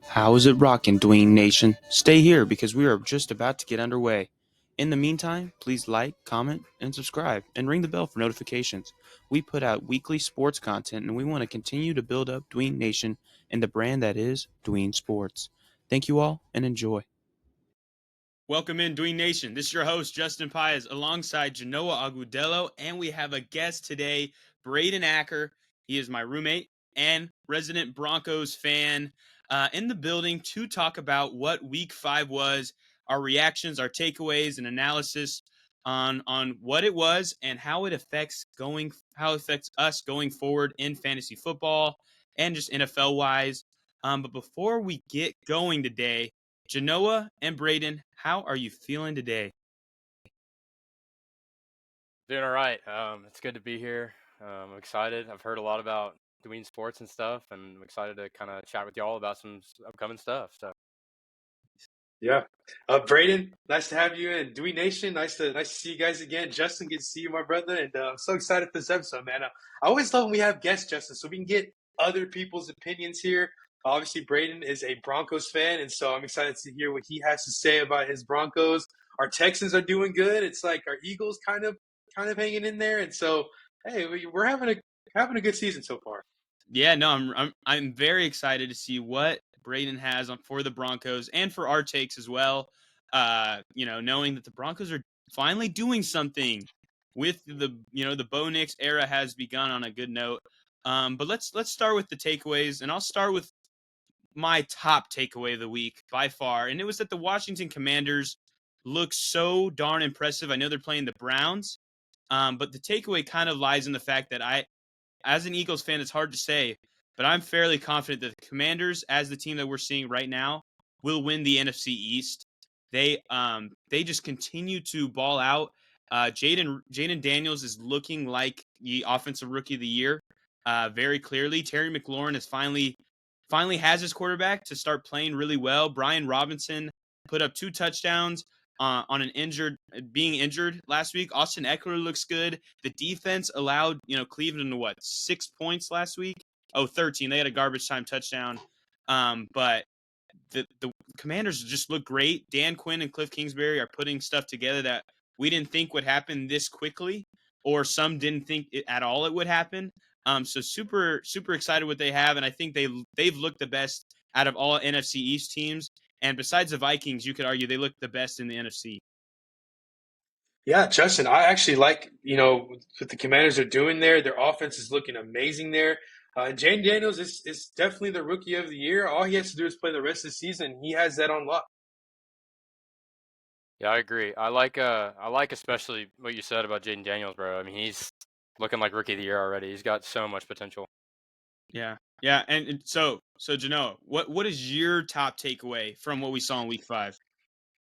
How is it rocking, Dwayne Nation? Stay here because we are just about to get underway. In the meantime, please like, comment, and subscribe, and ring the bell for notifications. We put out weekly sports content, and we want to continue to build up Dwayne Nation and the brand that is Dwayne Sports. Thank you all, and enjoy. Welcome in, Dwayne Nation. This is your host, Justin Paez, alongside Genoa Agudelo, and we have a guest today, Brayden Acker. He is my roommate and resident Broncos fan in the building to talk about what Week 5 was, our reactions, our takeaways, and analysis on what it was and how it affects us going forward in fantasy football and just NFL wise. But before we get going today, Genoa and Brayden, how are you feeling today? Doing all right. It's good to be here. I'm excited. I've heard a lot about Dwayne Sports and stuff, and I'm excited to kind of chat with y'all about some upcoming stuff. So, yeah, Brayden, nice to have you in. Dewey Nation, nice to see you guys again. Justin, good to see you, my brother, and I'm so excited for this episode, man. I always love when we have guests, Justin, so we can get other people's opinions here. Obviously, Brayden is a Broncos fan, and so I'm excited to hear what he has to say about his Broncos. Our Texans are doing good. It's like our Eagles kind of hanging in there, and so hey, we're having a good season so far. Yeah, no, I'm very excited to see what Brayden has for the Broncos and for our takes as well. Knowing that the Broncos are finally doing something with the Bo Nix era has begun on a good note. But let's start with the takeaways, and I'll start with my top takeaway of the week by far, and it was that the Washington Commanders look so darn impressive. I know they're playing the Browns, but the takeaway kind of lies in the fact that as an Eagles fan, it's hard to say, but I'm fairly confident that the Commanders, as the team that we're seeing right now, will win the NFC East. They just continue to ball out. Jaden Daniels is looking like the offensive rookie of the year, very clearly. Terry McLaurin is finally has his quarterback to start playing really well. Brian Robinson put up 2 touchdowns on being injured last week. Austin Eckler looks good. The defense allowed, Cleveland to 6 points last week? 13. They had a garbage time touchdown. But the Commanders just look great. Dan Quinn and Cliff Kingsbury are putting stuff together that we didn't think would happen this quickly, or some didn't think at all it would happen. So super, super excited what they have, and I think they've looked the best out of all NFC East teams. And besides the Vikings, you could argue they look the best in the NFC. Yeah, Justin, I actually like, what the Commanders are doing there. Their offense is looking amazing there. Jane Daniels is definitely the rookie of the year. All he has to do is play the rest of the season. He has that on lock. yeah, I agree. I like especially what you said about Jaden Daniels, bro. I mean, he's looking like rookie of the year already. He's got so much potential. Yeah, and so Genoa, what is your top takeaway from what we saw in Week 5?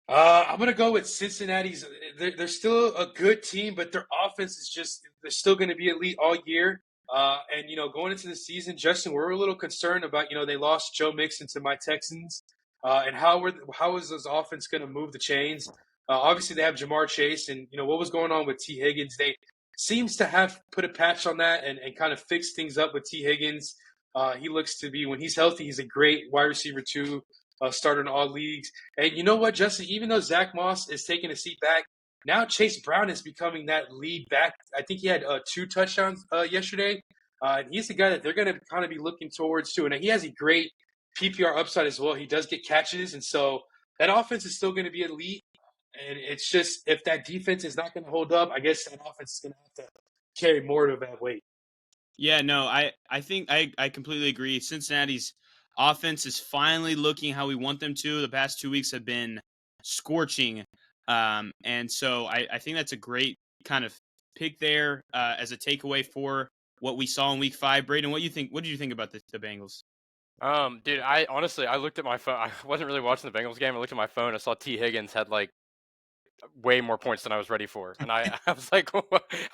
I'm going to go with Cincinnati's. They're still a good team, but their offense is they're still going to be elite all year. And, going into the season, Justin, we're a little concerned about, they lost Joe Mixon to my Texans. And how is this offense going to move the chains? Obviously, they have Jamar Chase, and, what was going on with T. Higgins? They seems to have put a patch on that and kind of fixed things up with T. Higgins. He looks to be, when he's healthy, he's a great wide receiver too. Starter in all leagues. And you know what, Justin? Even though Zach Moss is taking a seat back, now Chase Brown is becoming that lead back. I think he had 2 touchdowns yesterday. And he's the guy that they're going to kind of be looking towards too. And he has a great PPR upside as well. He does get catches. And so that offense is still going to be elite. And it's just, if that defense is not going to hold up, I guess that offense is going to have to carry more of that weight. Yeah, no, I think I completely agree. Cincinnati's offense is finally looking how we want them to. The past 2 weeks have been scorching. And so I think that's a great kind of pick there as a takeaway for what we saw in Week 5. Brayden, what did you think about the Bengals? Dude, I honestly, I looked at my phone. I wasn't really watching the Bengals game. I looked at my phone. I saw T. Higgins had like way more points than I was ready for. And I was like,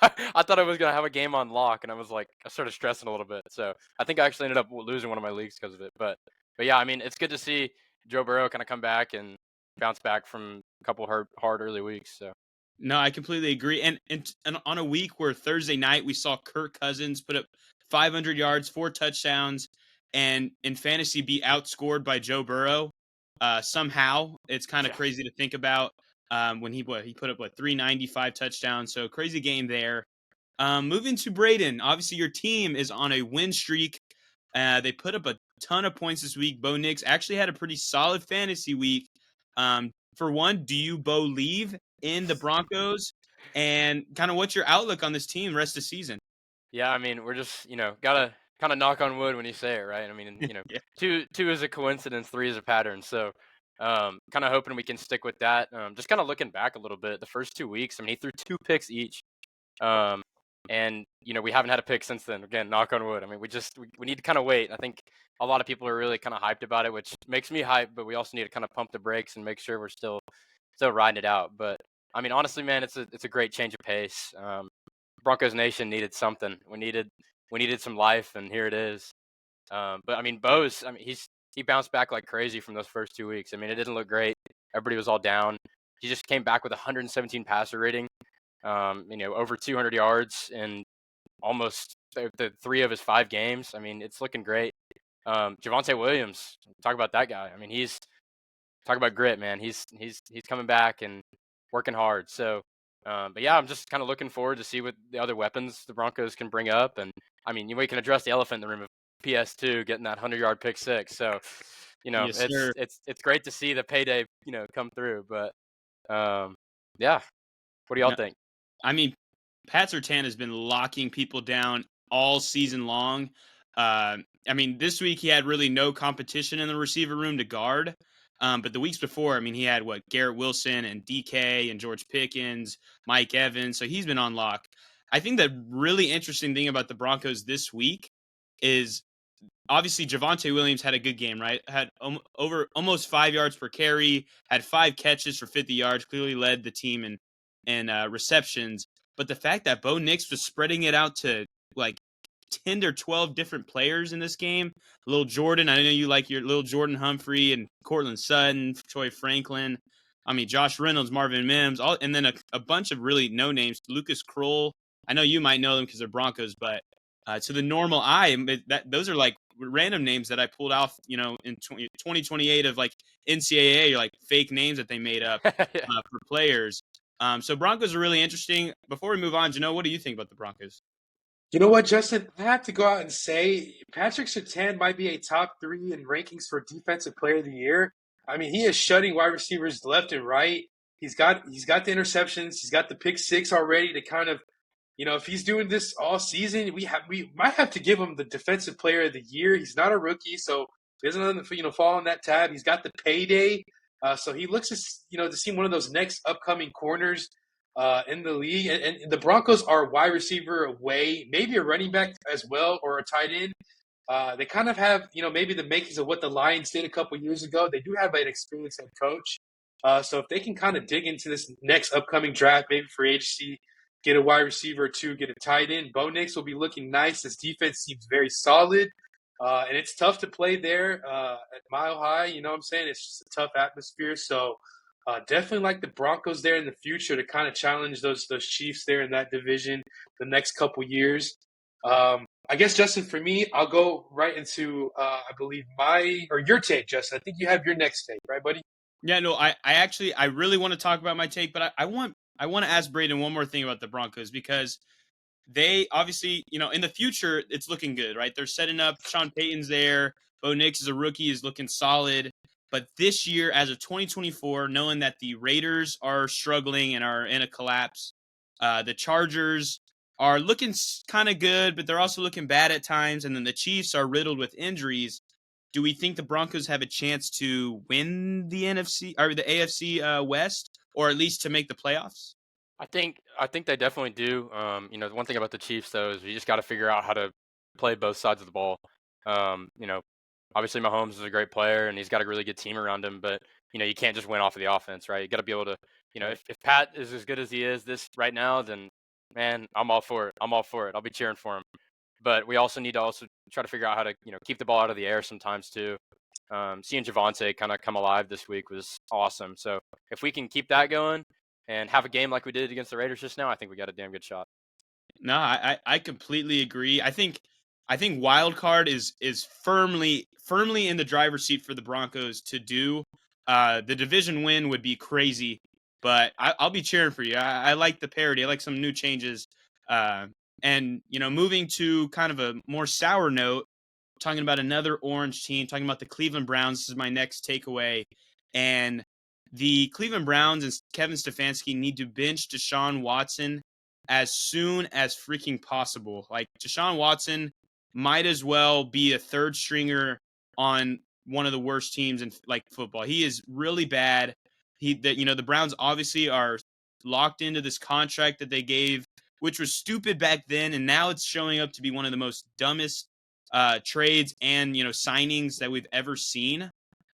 I thought I was going to have a game on lock. And I was like, I started stressing a little bit. So I think I actually ended up losing one of my leagues because of it. But yeah, I mean, it's good to see Joe Burrow kind of come back and bounce back from a couple hard early weeks. So. No, I completely agree. And on a week where Thursday night we saw Kirk Cousins put up 500 yards, 4 touchdowns, and in fantasy be outscored by Joe Burrow somehow. It's kind of Yeah. crazy to think about. When he put up 395 touchdowns, so crazy game there. Moving to Brayden, obviously your team is on a win streak. They put up a ton of points this week. Bo Nix actually had a pretty solid fantasy week. For one, do you believe in the Broncos? And kind of what's your outlook on this team rest of the season? Yeah, I mean, we're just, gotta kind of knock on wood when you say it, right? I mean, and, Yeah. two is a coincidence, three is a pattern. So, kind of hoping we can stick with that. Just kind of looking back a little bit, the first 2 weeks, I mean, he threw 2 picks each. Um, and we haven't had a pick since then. Again, knock on wood. I mean, we need to kind of wait. I think a lot of people are really kind of hyped about it, which makes me hyped. But we also need to kind of pump the brakes and make sure we're still riding it out. But I mean, honestly, man, it's a great change of pace. Broncos Nation needed something. We needed some life, and here it is. But I mean, he bounced back like crazy from those first 2 weeks. I mean, it didn't look great. Everybody was all down. He just came back with 117 passer rating. Over 200 yards in almost the 3 of his 5 games. I mean, it's looking great. Javonte Williams, talk about that guy. I mean, talk about grit, man. He's coming back and working hard. So, but yeah, I'm just kind of looking forward to see what the other weapons the Broncos can bring up. And I mean, we can address the elephant in the room of PS2 getting that 100-yard pick six. So, Yes, sir. it's great to see the payday come through. But yeah, what do y'all No, think? I mean, Pat Surtain has been locking people down all season long. I mean, this week he had really no competition in the receiver room to guard. But the weeks before, I mean, he had Garrett Wilson and DK and George Pickens, Mike Evans. So he's been on lock. I think the really interesting thing about the Broncos this week is obviously Javonte Williams had a good game, right? Had over almost 5 yards per carry, had 5 catches for 50 yards, clearly led the team in receptions. But the fact that Bo Nix was spreading it out to like 10 or 12 different players in this game, little Jordan, I know you like your little Jordan Humphrey and Cortland Sutton, Troy Franklin. I mean, Josh Reynolds, Marvin Mims, and then a bunch of really no names. Lucas Kroll. I know you might know them because they're Broncos, but to the normal eye, those are like random names that I pulled off, in 2028 of like NCAA, like fake names that they made up Yeah. for players. So Broncos are really interesting. Before we move on, Jano, what do you think about the Broncos? You know what, Justin? I have to go out and say Patrick Surtain might be a top 3 in rankings for Defensive Player of the Year. I mean, he is shutting wide receivers left and right. He's got the interceptions. He's got the pick six already to kind of, if he's doing this all season, we might have to give him the Defensive Player of the Year. He's not a rookie, so he doesn't fall on that tab. He's got the payday, so he looks to seem one of those next upcoming corners in the league. And the Broncos are wide receiver away, maybe a running back as well, or a tight end. They kind of have, maybe the makings of what the Lions did a couple years ago. They do have an experienced head coach. So if they can kind of dig into this next upcoming draft, maybe free agency, get a wide receiver or two, get a tight end, Bo Nix will be looking nice. His defense seems very solid. And it's tough to play there at Mile High. You know what I'm saying? It's just a tough atmosphere. So definitely like the Broncos there in the future to kind of challenge those Chiefs there in that division the next couple years. I guess, Justin, for me, I'll go right into, I believe, your take, Justin. I think you have your next take, right, buddy? Yeah, no, I really want to talk about my take, but I want to ask Brayden one more thing about the Broncos because they obviously, in the future, it's looking good, right? They're setting up. Sean Payton's there. Bo Nix is a rookie, is looking solid. But this year, as of 2024, knowing that the Raiders are struggling and are in a collapse, the Chargers are looking kind of good, but they're also looking bad at times. And then the Chiefs are riddled with injuries. Do we think the Broncos have a chance to win the NFC or the AFC West, or at least to make the playoffs? I think they definitely do. The one thing about the Chiefs though is you just got to figure out how to play both sides of the ball. Um, you know, Obviously Mahomes is a great player and he's got a really good team around him, but you can't just win off of the offense, right? You got to be able to, if Pat is as good as he is this right now, then man, I'm all for it. I'm all for it. I'll be cheering for him. But we also need to try to figure out how to, keep the ball out of the air sometimes too. Seeing Javonte kind of come alive this week was awesome. So if we can keep that going and have a game like we did against the Raiders just now, I think we got a damn good shot. No, I completely agree. I think I think wild card is firmly in the driver's seat for the Broncos to do. The division win would be crazy, but I'll be cheering for you. I like the parity. I like some new changes. And moving to kind of a more sour note, talking about another orange team, talking about the Cleveland Browns. This is my next takeaway. And the Cleveland Browns and Kevin Stefanski need to bench Deshaun Watson as soon as freaking possible. Like, Deshaun Watson might as well be a third stringer on one of the worst teams in like football. He is really bad. The Browns obviously are locked into this contract that they gave, which was stupid back then, and now it's showing up to be one of the most dumbest trades and signings that we've ever seen.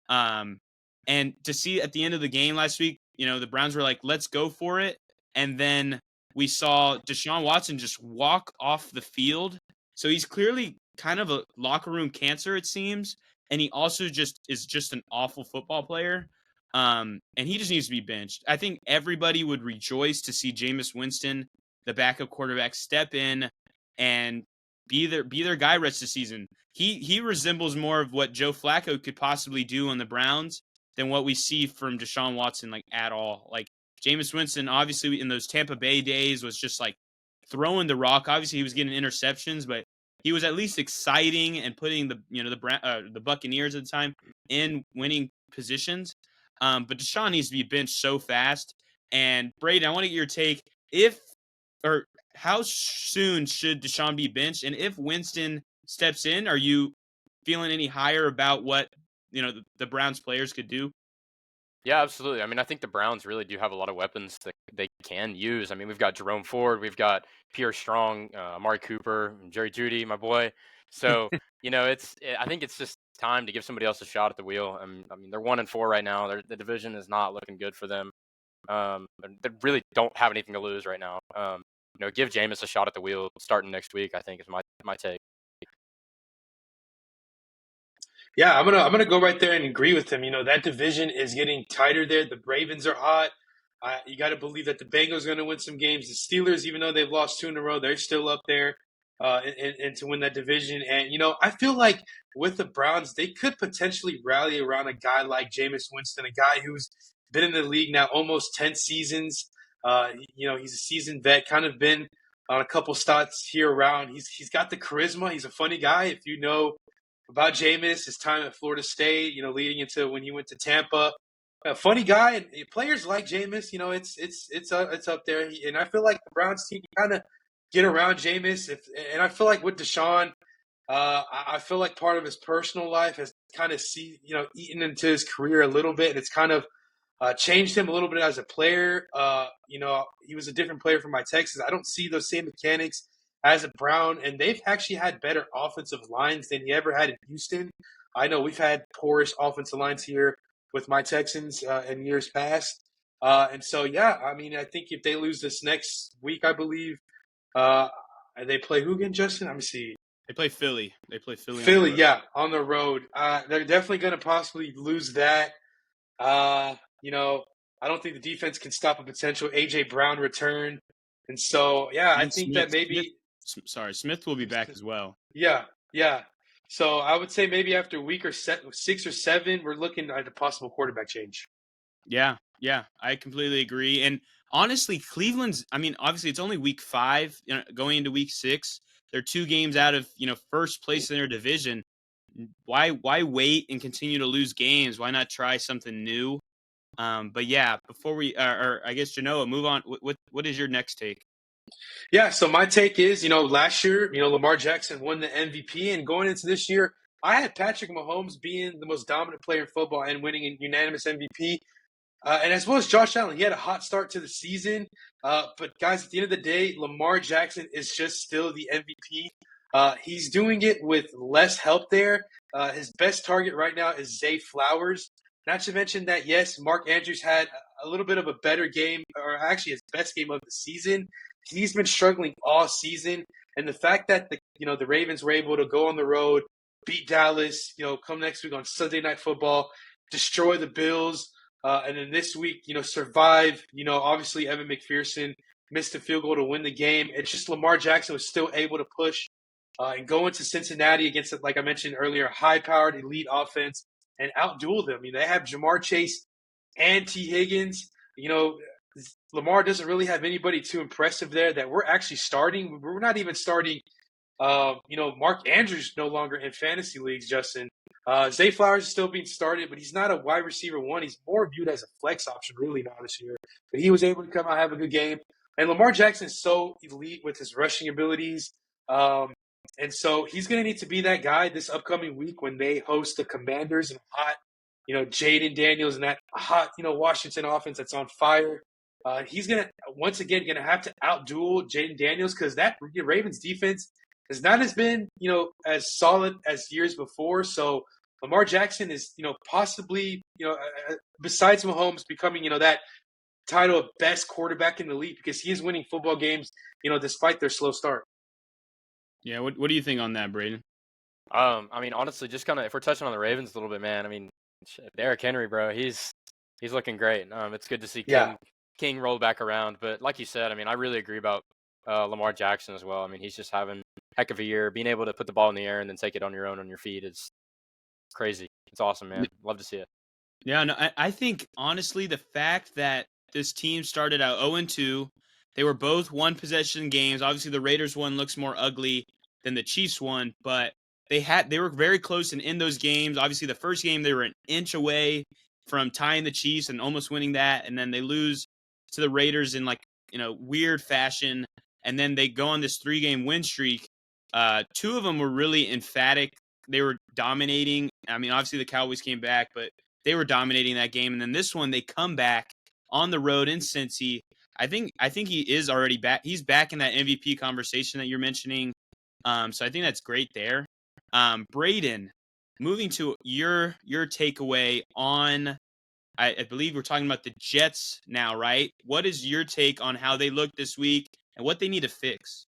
And to see at the end of the game last week, the Browns were like, let's go for it. And then we saw Deshaun Watson just walk off the field. So he's clearly kind of a locker room cancer, it seems. And he also is just an awful football player. And he just needs to be benched. I think everybody would rejoice to see Jameis Winston, the backup quarterback, step in and be their guy rest of the season. He resembles more of what Joe Flacco could possibly do on the Browns than what we see from Deshaun Watson, like, at all. Like, Jameis Winston, obviously, in those Tampa Bay days, was just like throwing the rock. Obviously, he was getting interceptions, but he was at least exciting and putting the Buccaneers at the time in winning positions. But Deshaun needs to be benched so fast. And Brayden, I want to get your take. How soon should Deshaun be benched? And if Winston steps in, are you feeling any higher about what the Browns players could do? Yeah, absolutely. I mean, I think the Browns really do have a lot of weapons that they can use. I mean, we've got Jerome Ford, we've got Pierre Strong, Amari Cooper, Jerry Jeudy, my boy. So, I think it's just time to give somebody else a shot at the wheel. I mean, they're 1-4 right now. The division is not looking good for them. They really don't have anything to lose right now. Give Jameis a shot at the wheel starting next week, I think, is my take. Yeah, I'm gonna go right there and agree with him. That division is getting tighter there. The Ravens are hot. You got to believe that the Bengals are going to win some games. The Steelers, even though they've lost 2 in a row, they're still up there and to win that division. And I feel like with the Browns, they could potentially rally around a guy like Jameis Winston, a guy who's been in the league now almost 10 seasons. He's a seasoned vet, kind of been on a couple stops here around. He's got the charisma. He's a funny guy. If you know about Jameis, his time at Florida State, leading into when he went to Tampa. A funny guy, and players like Jameis, it's up there. And I feel like the Browns team can kind of get around Jameis. And I feel like with Deshaun, I feel like part of his personal life has kind of eaten into his career a little bit, and it's kind of changed him a little bit as a player. He was a different player from my Texans. I don't see those same mechanics as a Brown, and they've actually had better offensive lines than he ever had in Houston. I know we've had poorish offensive lines here with my Texans in years past. And so, I mean, I think if they lose this next week, I believe, they play who again, Justin? Let me see. They play Philly. Philly, on the road. They're definitely going to possibly lose that. I don't think the defense can stop a potential A.J. Brown return. And so, I think that maybe – Smith will be back as well. Yeah. So I would say maybe after week 6 or 7, we're looking at a possible quarterback change. Yeah, I completely agree. And honestly, Cleveland's, I mean, obviously it's only week 5, going into week 6. They're 2 games out of, first place in their division. Why wait and continue to lose games? Why not try something new? But yeah, before we, or I guess, Genoa, move on. What is your next take? Yeah, so my take is, last year, Lamar Jackson won the MVP, and going into this year, I had Patrick Mahomes being the most dominant player in football and winning a unanimous MVP. And as well as Josh Allen, he had a hot start to the season. But guys, at the end of the day, Lamar Jackson is just still the MVP. He's doing it with less help there. His best target right now is Zay Flowers. Not to mention that, yes, Mark Andrews had a little bit of a better game, or actually his best game of the season. He's been struggling all season, and the fact that the Ravens were able to go on the road, beat Dallas, come next week on Sunday Night Football, destroy the Bills, and then this week, survive. Obviously Evan McPherson missed a field goal to win the game. It's just Lamar Jackson was still able to push and go into Cincinnati against, like I mentioned earlier, high-powered elite offense and outduel them. They have Jamar Chase and T. Higgins. Lamar doesn't really have anybody too impressive there that we're actually starting. We're not even starting. Mark Andrews no longer in fantasy leagues, Justin. Zay Flowers is still being started, but he's not a wide receiver one. He's more viewed as a flex option, really, now this year. But he was able to come out and have a good game. And Lamar Jackson is so elite with his rushing abilities. And so he's going to need to be that guy this upcoming week when they host the Commanders and hot, Jaden Daniels and that hot, Washington offense that's on fire. He's going to, once again, have to outduel Jaden Daniels because that Ravens defense has not been, as solid as years before. So Lamar Jackson is, possibly, besides Mahomes becoming, that title of best quarterback in the league because he is winning football games, despite their slow start. Yeah, what do you think on that, Brayden? Honestly, just kind of if we're touching on the Ravens a little bit, man. Derrick Henry, bro, he's looking great. It's good to see King roll back around. But like you said, I really agree about Lamar Jackson as well. He's just having a heck of a year. Being able to put the ball in the air and then take it on your feet is crazy. It's awesome, man. Love to see it. Yeah, no, I think honestly the fact that this team started out 0-2, they were both one possession games. Obviously, the Raiders one looks more ugly than the Chiefs one, but they were very close in those games. Obviously, the first game they were an inch away from tying the Chiefs and almost winning that, and then they lose to the Raiders in weird fashion, and then they go on this 3-game win streak. Two of them were really emphatic. They were dominating. Obviously the Cowboys came back, but they were dominating that game. And then this one, they come back on the road in Cincy. I think he is already back. He's back in that MVP conversation that you're mentioning. So I think that's great there. Brayden, moving to your takeaway on, I believe we're talking about the Jets now, right? What is your take on how they look this week and what they need to fix?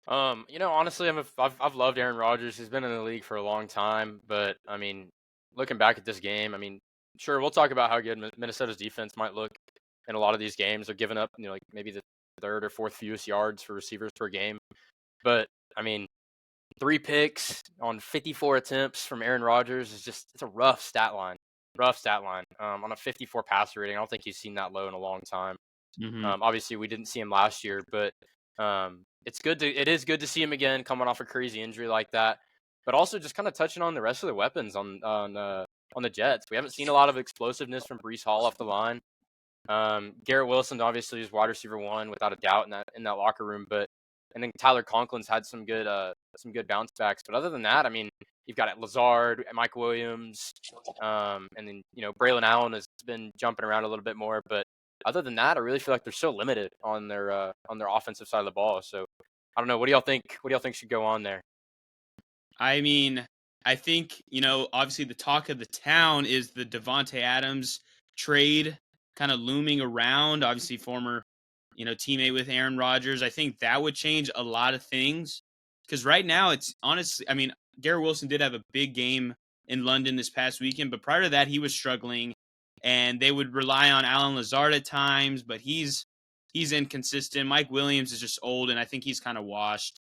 Honestly, I've loved Aaron Rodgers. He's been in the league for a long time, but looking back at this game, sure, we'll talk about how good Minnesota's defense might look in a lot of these games. They're giving up, maybe the third or fourth fewest yards for receivers per game. But 3 picks on 54 attempts from Aaron Rodgers it's a rough stat line. On a 54 passer rating. I don't think he's seen that low in a long time. Mm-hmm. Obviously, we didn't see him last year, but it is good to see him again coming off a crazy injury like that. But also just kind of touching on the rest of the weapons on the Jets. We haven't seen a lot of explosiveness from Breece Hall off the line. Garrett Wilson obviously is wide receiver one without a doubt in that locker room, and then Tyler Conklin's had some good bounce backs. But other than that, you've got Lazard, Mike Williams, and then Braylon Allen has been jumping around a little bit more. But other than that, I really feel like they're so limited on their offensive side of the ball. So I don't know. What do y'all think? What do y'all think should go on there? I think, obviously the talk of the town is the Davante Adams trade kind of looming around. Obviously, former, teammate with Aaron Rodgers. I think that would change a lot of things because right now it's honestly, Garrett Wilson did have a big game in London this past weekend, but prior to that, he was struggling. And they would rely on Alan Lazard at times, but he's inconsistent. Mike Williams is just old, and I think he's kind of washed.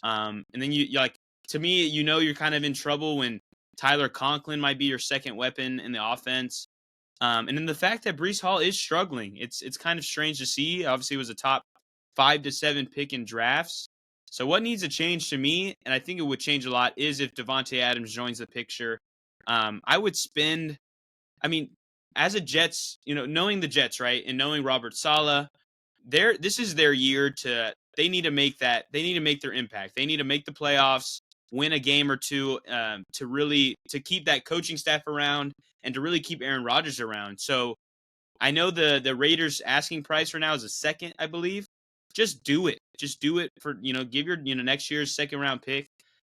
And then you to me, you're kind of in trouble when Tyler Conklin might be your second weapon in the offense. And then the fact that Breece Hall is struggling, it's kind of strange to see. Obviously, it was a top 5 to 7 pick in drafts. So what needs to change to me, and I think it would change a lot, is if Davante Adams joins the picture. I would spend, as a Jets, knowing the Jets, right, and knowing Robert Saleh, this is their year they need to make their impact. They need to make the playoffs, win a game or two, to keep that coaching staff around and to really keep Aaron Rodgers around. So I know the Raiders asking price right now is a second, I believe. Just do it. Just do it for, give your, next year's second round pick,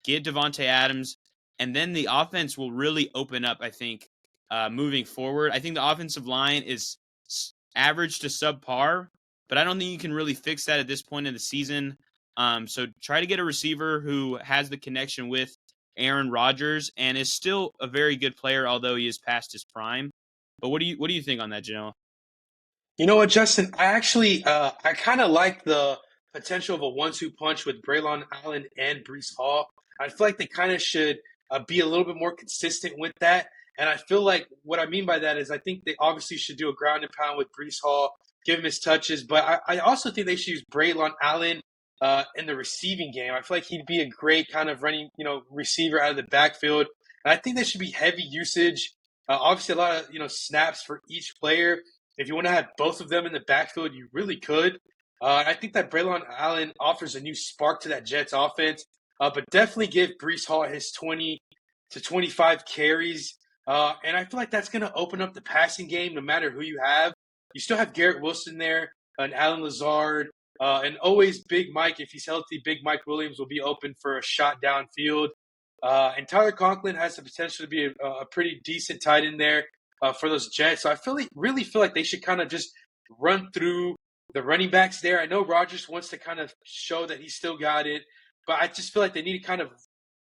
get Davante Adams, and then the offense will really open up, I think, moving forward. I think the offensive line is average to subpar, but I don't think you can really fix that at this point in the season. So try to get a receiver who has the connection with Aaron Rodgers and is still a very good player, although he is past his prime. But what do you think on that, Janelle? You know what, Justin? I actually I kind of like the potential of a 1-2 punch with Braylon Allen and Breece Hall. I feel like they kind of should be a little bit more consistent with that. And I feel like what I mean by that is I think they obviously should do a ground and pound with Breece Hall, give him his touches. But I also think they should use Braylon Allen in the receiving game. I feel like he'd be a great kind of running, receiver out of the backfield. And I think there should be heavy usage. Obviously, a lot of snaps for each player. If you want to have both of them in the backfield, you really could. I think that Braylon Allen offers a new spark to that Jets offense. But definitely give Breece Hall his 20 to 25 carries. And I feel like that's going to open up the passing game no matter who you have. You still have Garrett Wilson there and Alan Lazard. And always Big Mike, if he's healthy, Big Mike Williams will be open for a shot downfield. And Tyler Conklin has the potential to be a pretty decent tight end there for those Jets. So I really feel like they should kind of just run through the running backs there. I know Rodgers wants to kind of show that he still got it, but I just feel like they need to kind of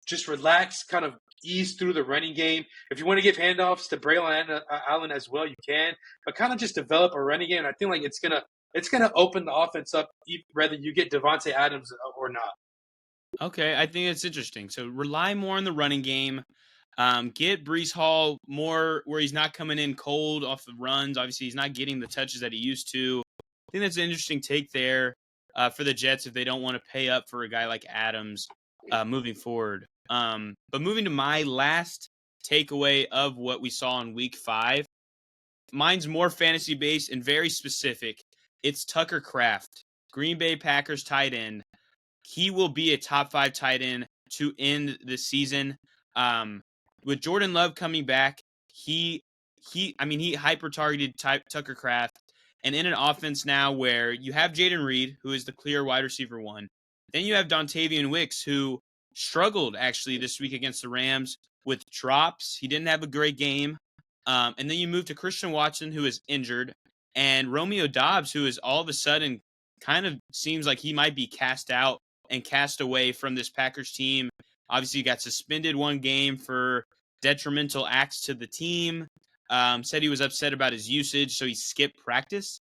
just relax, kind of ease through the running game. If you want to give handoffs to Braylon Allen as well, you can, but kind of just develop a running game. And I think like it's gonna open the offense up, whether you get Devontae Adams or not. Okay, I think it's interesting. So rely more on the running game. Get Breece Hall more where he's not coming in cold off the runs. Obviously, he's not getting the touches that he used to. I think that's an interesting take there for the Jets if they don't want to pay up for a guy like Adams moving forward. But moving to my last takeaway of what we saw in Week 5, mine's more fantasy-based and very specific. It's Tucker Kraft, Green Bay Packers tight end. He will be a top 5 tight end to end the season. With Jordan Love coming back, he hyper-targeted Tucker Kraft. And in an offense now where you have Jaden Reed, who is the clear wide receiver 1. Then you have Dontavian Wicks, who struggled actually this week against the Rams with drops. He didn't have a great game. And then you move to Christian Watson, who is injured, and Romeo Doubs, who is all of a sudden kind of seems like he might be cast out and cast away from this Packers team. Obviously, he got suspended one game for detrimental acts to the team. Said he was upset about his usage, so he skipped practice.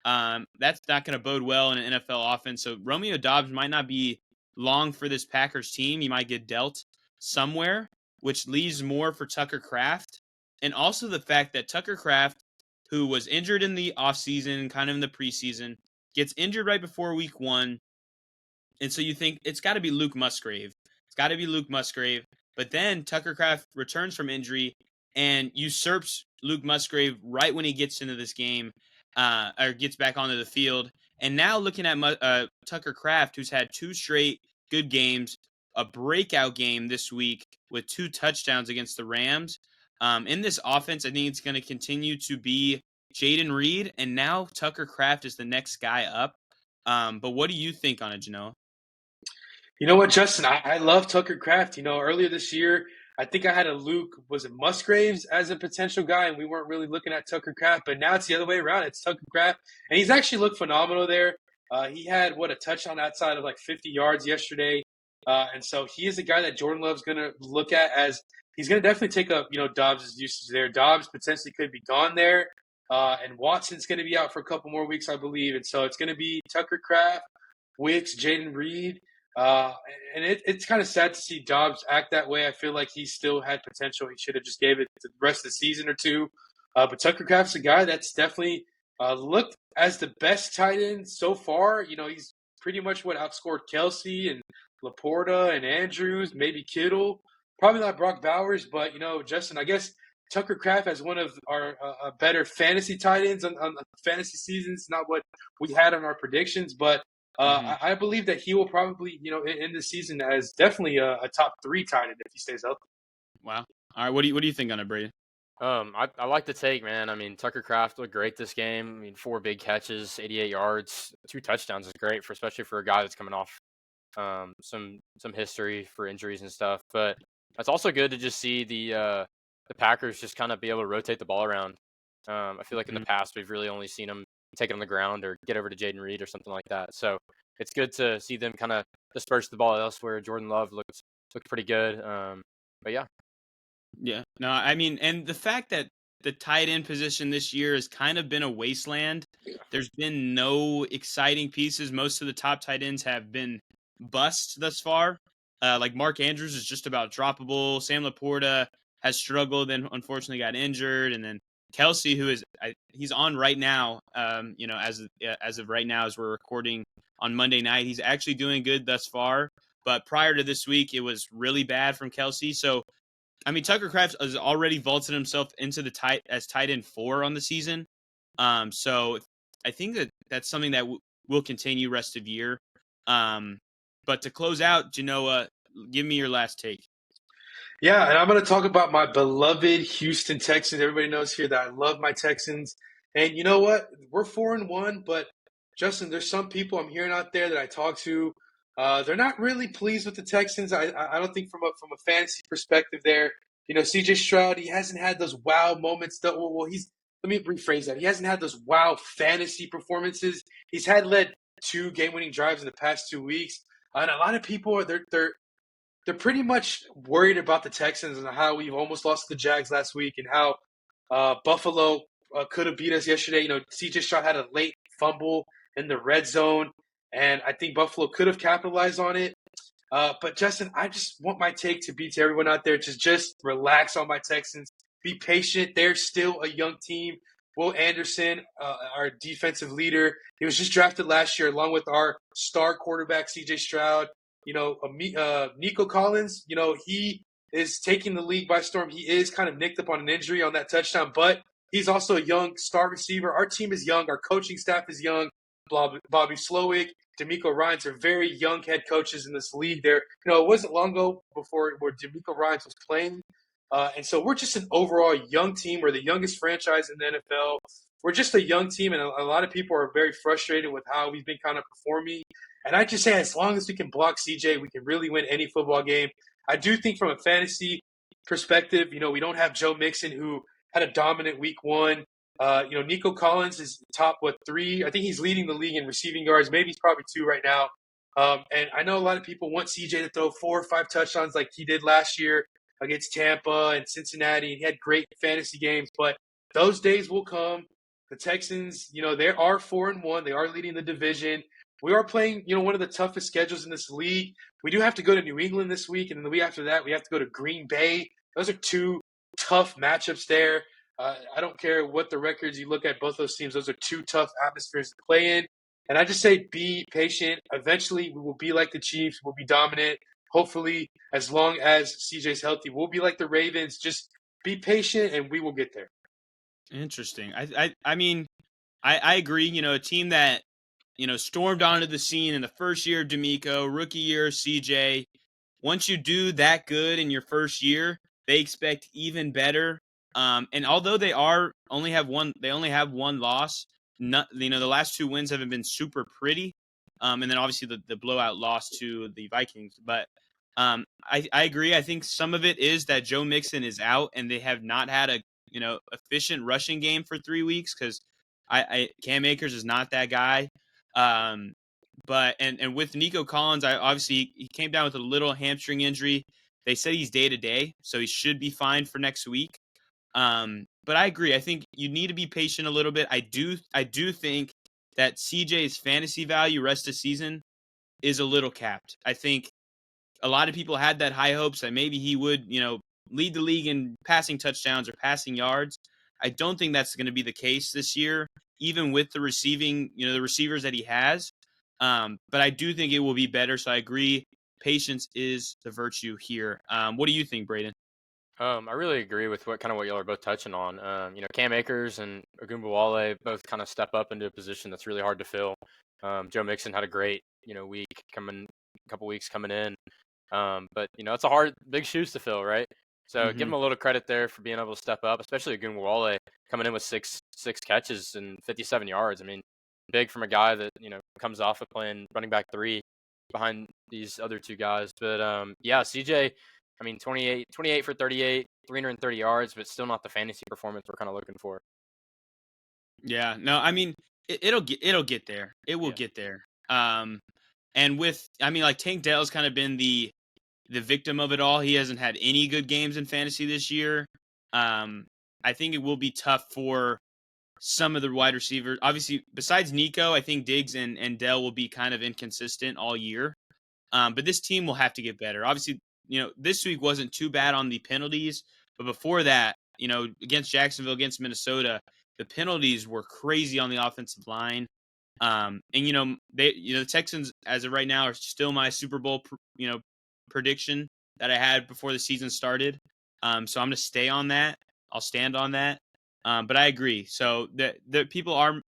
That's not going to bode well in an NFL offense. So Romeo Doubs might not be long for this Packers team. He might get dealt somewhere, which leaves more for Tucker Kraft. And also the fact that Tucker Kraft, who was injured in the offseason, kind of in the preseason, gets injured right before Week 1. And so you think it's got to be Luke Musgrave. But then Tucker Kraft returns from injury and usurps Luke Musgrave right when he gets into this game, or gets back onto the field. And now looking at Tucker Kraft, who's had 2 straight good games, a breakout game this week with 2 touchdowns against the Rams. In this offense, I think it's going to continue to be Jaden Reed, and now Tucker Kraft is the next guy up. But what do you think on it, Genoa? You know what, Justin? I love Tucker Kraft. Earlier this year, I think I had was it Musgraves as a potential guy, and we weren't really looking at Tucker Kraft. But now it's the other way around. It's Tucker Kraft, and he's actually looked phenomenal there. He had, a touchdown outside of 50 yards yesterday. And so he is a guy that Jordan Love's going to look at as he's going to definitely take up, Dobbs' usage there. Dobbs potentially could be gone there. And Watson's going to be out for a couple more weeks, I believe. And so it's going to be Tucker Kraft, Wicks, Jaden Reed. And it's kind of sad to see Dobbs act that way. I feel like he still had potential. He should have just gave it the rest of the season or two. But Tucker Kraft's a guy that's definitely looked as the best tight end so far. He's pretty much outscored Kelsey and Laporta and Andrews, maybe Kittle. Probably not Brock Bowers, but, Justin, I guess Tucker Kraft as one of our better fantasy tight ends on fantasy seasons, not what we had on our predictions, but I believe that he will probably, end the season as definitely a top 3 tight end if he stays healthy. Wow. All right, what do you think on it, Brayden? I like the take, man. I mean, Tucker Kraft looked great this game. I mean, 4 big catches, 88 yards, 2 touchdowns is great especially for a guy that's coming off some history for injuries and stuff. But it's also good to just see the Packers just kind of be able to rotate the ball around. I feel like in the past we've really only seen them take it on the ground or get over to Jaden Reed or something like that. So it's good to see them kind of disperse the ball elsewhere. Jordan Love looked pretty good. But yeah. Yeah. No, I mean, and the fact that the tight end position this year has kind of been a wasteland. There's been no exciting pieces. Most of the top tight ends have been busts thus far. Like Mark Andrews is just about droppable. Sam Laporta has struggled and unfortunately got injured, and then Kelsey, who is he's on right now. As of right now, as we're recording on Monday night, he's actually doing good thus far. But prior to this week, it was really bad from Kelsey. So, I mean, Tucker Kraft has already vaulted himself into the tight end 4 on the season. So I think that's something that will continue rest of year. But to close out, Genoa, give me your last take. Yeah, and I'm going to talk about my beloved Houston Texans. Everybody knows here that I love my Texans. And you know what? We're 4-1, but Justin, there's some people I'm hearing out there that I talk to. They're not really pleased with the Texans. I don't think from a fantasy perspective there. You know, CJ Stroud, he hasn't had those wow moments. Let me rephrase that. He hasn't had those wow fantasy performances. He's led 2 game-winning drives in the past 2 weeks. And a lot of people they're pretty much worried about the Texans and how we've almost lost the Jags last week and how Buffalo could have beat us yesterday. You know, CJ Stroud had a late fumble in the red zone, and I think Buffalo could have capitalized on it. But, Justin, I just want my take to be to everyone out there to just relax on my Texans. Be patient. They're still a young team. Will Anderson, our defensive leader, he was just drafted last year along with our star quarterback, CJ Stroud. You know, Nico Collins, you know, he is taking the league by storm. He is kind of nicked up on an injury on that touchdown, but he's also a young star receiver. Our team is young. Our coaching staff is young. Bobby Slowick, D'Amico Ryans are very young head coaches in this league. It wasn't long ago where D'Amico Ryans was playing. And so we're just an overall young team. We're the youngest franchise in the NFL. We're just a young team, and a lot of people are very frustrated with how we've been kind of performing. And I just say as long as we can block CJ, we can really win any football game. I do think from a fantasy perspective, you know, we don't have Joe Mixon, who had a dominant week 1. Nico Collins is top, 3? I think he's leading the league in receiving yards. Maybe he's probably 2 right now. And I know a lot of people want CJ to throw 4 or 5 touchdowns like he did last year against Tampa and Cincinnati. He had great fantasy games, but those days will come. The Texans, you know, they are 4-1. They are leading the division. We are playing, you know, one of the toughest schedules in this league. We do have to go to New England this week, and then the week after that, we have to go to Green Bay. Those are 2 tough matchups there. I don't care what the records you look at, both those teams, those are 2 tough atmospheres to play in. And I just say be patient. Eventually, we will be like the Chiefs. We'll be dominant. Hopefully, as long as CJ's healthy, we'll be like the Ravens. Just be patient, and we will get there. Interesting. I mean, I agree. You know, a team that, you know, stormed onto the scene in the first year of D'Amico, rookie year of CJ. Once you do that good in your first year, they expect even better. And although they only have one loss. The last 2 wins haven't been super pretty. And then obviously the blowout loss to the Vikings. But I agree. I think some of it is that Joe Mixon is out, and they have not had a efficient rushing game for 3 weeks because Cam Akers is not that guy. But with Nico Collins, he came down with a little hamstring injury. They said he's day to day, so he should be fine for next week. But I agree. I think you need to be patient a little bit. I do think that CJ's fantasy value rest of season is a little capped. I think a lot of people had that high hopes that maybe he would, you know, lead the league in passing touchdowns or passing yards. I don't think that's going to be the case this year, even with the receivers that he has. But I do think it will be better. So I agree. Patience is the virtue here. What do you think, Brayden? I really agree with what y'all are both touching on. Cam Akers and Ogunbowale both kind of step up into a position that's really hard to fill. Joe Mixon had a great, week couple weeks coming in. But it's a big shoes to fill, right? So give him a little credit there for being able to step up, especially Ogunbowale coming in with six catches and 57 yards. I mean, big from a guy that, comes off of playing running back 3 behind these other 2 guys. But CJ, I mean, 28 for 38, 330 yards, but still not the fantasy performance we're kind of looking for. Yeah, no, I mean, it'll get there. It will get there. And Tank Dell's kind of been the victim of it all. He hasn't had any good games in fantasy this year. I I think it will be tough for some of the wide receivers. Obviously, besides Nico, I think Diggs and Dell will be kind of inconsistent all year. But this team will have to get better. Obviously, this week wasn't too bad on the penalties, but before that, against Jacksonville, against Minnesota, the penalties were crazy on the offensive line. And the Texans as of right now are still my Super Bowl, prediction that I had before the season started. So I'm going to stay on that. I'll stand on that. But I agree. So the people are,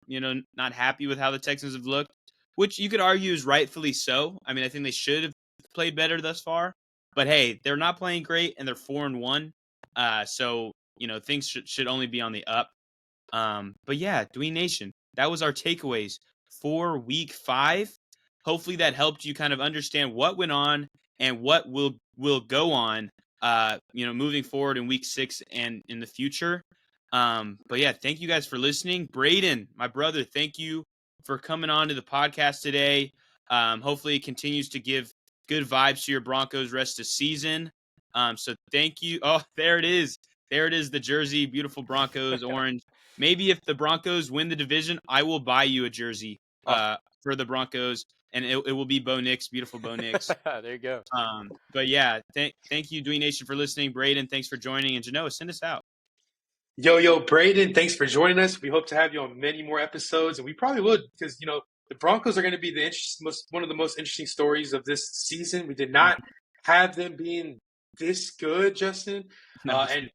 not happy with how the Texans have looked, which you could argue is rightfully so. I mean, I think they should have played better thus far. But hey, they're not playing great, and they're 4-1. So things should only be on the up. But yeah, Dwayne Nation, that was our takeaways for Week 5. Hopefully that helped you kind of understand what went on and what will go on, moving forward in Week 6 and in the future. But yeah, thank you guys for listening. Brayden, my brother, thank you for coming on to the podcast today. Hopefully it continues to give good vibes to your Broncos rest of season. So thank you. Oh, there it is. There it is, the jersey, beautiful Broncos orange. Maybe if the Broncos win the division, I will buy you a jersey for the Broncos, and it will be Bo Nix, beautiful Bo Nix. There you go. But yeah, thank you, Dwayne Nation, for listening. Brayden, thanks for joining, and Genoa, send us out. Yo, Brayden, thanks for joining us. We hope to have you on many more episodes, and we probably would because, the Broncos are going to be one of the most interesting stories of this season. We did not have them being this good, Justin. No. And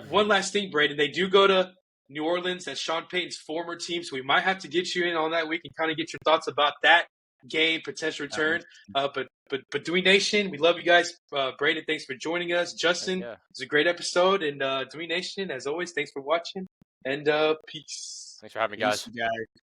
one last thing, Brayden, they do go to New Orleans. That's Sean Payton's former team, so we might have to get you in on that week and kind of get your thoughts about that game, potential return. But Dewey Nation, we love you guys. Brayden, thanks for joining us. Justin, it was a great episode. And Dewey Nation, as always, thanks for watching. And peace. Thanks for having me, guys. Peace, guys.